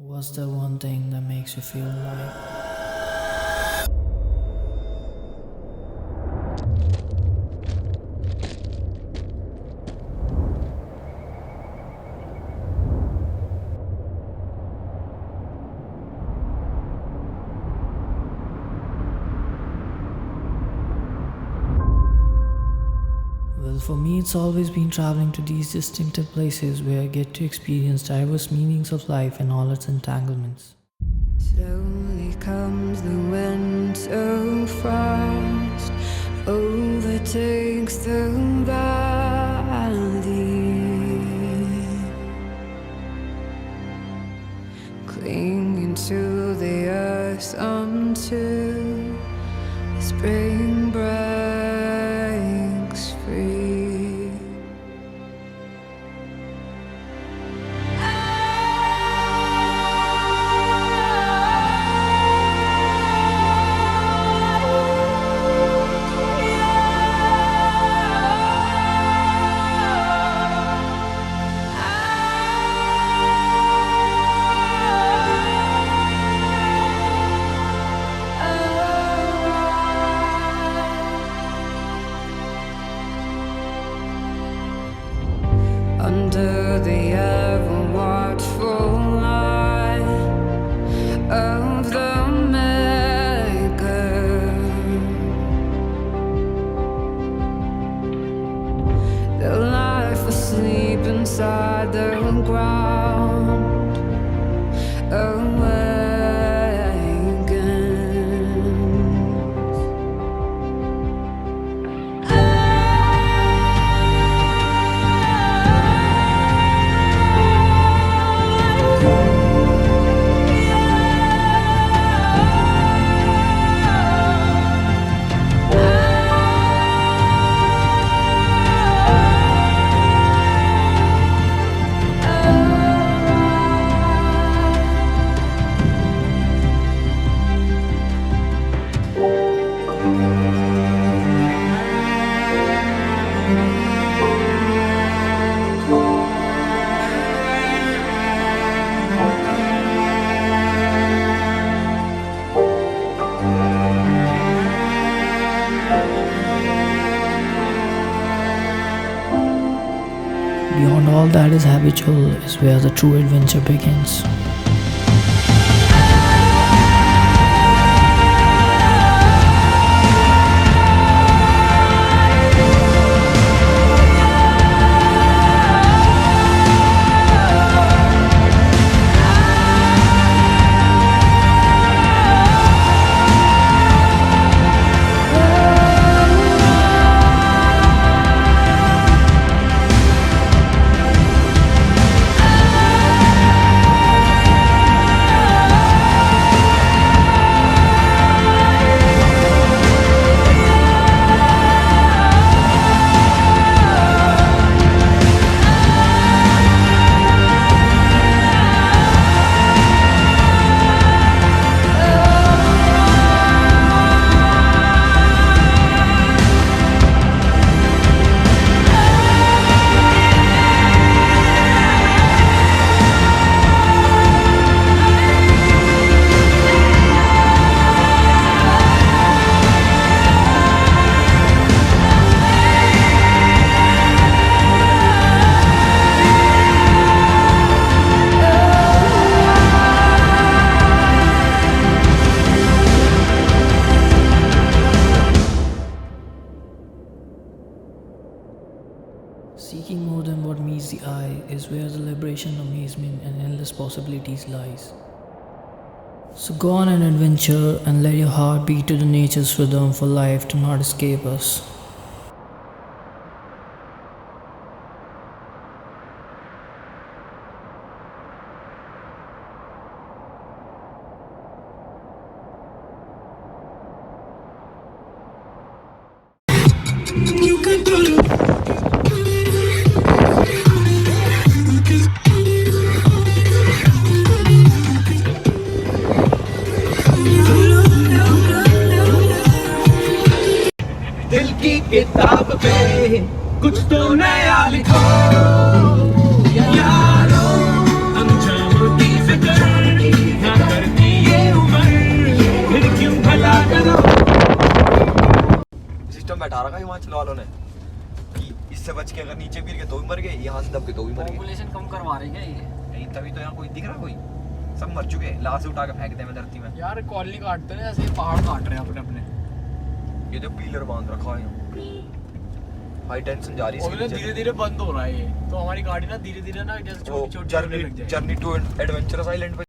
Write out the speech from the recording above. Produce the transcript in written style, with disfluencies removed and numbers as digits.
What's the one thing that makes you feel alive? Well, for me, it's always been traveling to these distinctive places where I get to experience diverse meanings of life and all its entanglements. Slowly comes the wind so fast, overtakes the valley, clinging to the earth until the spring breaks free. Under the ever watchful eye of the Maker, the life asleep inside the ground awakens. Beyond all that is habitual is where the true adventure begins. Seeking more than what meets the eye is where the liberation, amazement, and endless possibilities lies. So go on an adventure and let your heart beat to the nature's rhythm for life to not escape us. You can do it. दिल की किताब पे कुछ तो नया लिखो यारो, अंजाम की फिक्र सिस्टम बैठा रखा है हिमाचल वालों ने कि इससे बच के अगर नीचे गिर गए तो भी मर गए, यहाँ से दब के तो भी मर गए। पॉपुलेशन कम करवा रहे हैं ये। नहीं तभी तो यहाँ कोई दिख रहा, कोई सब मर चुके हैं, लाश उठा के फेंकते हैं धरती में। यार कॉलोनी काटते हैं ऐसे, पहाड़ काट रहे हैं अपने अपने। ये जो पिलर बांध रखा है हाई टेंशन जा रही है, धीरे धीरे बंद हो रहा है ये, तो हमारी गाड़ी ना धीरे धीरे ना जैसे छोटी छोटी जर्नी टू एडवेंचरस आइलैंड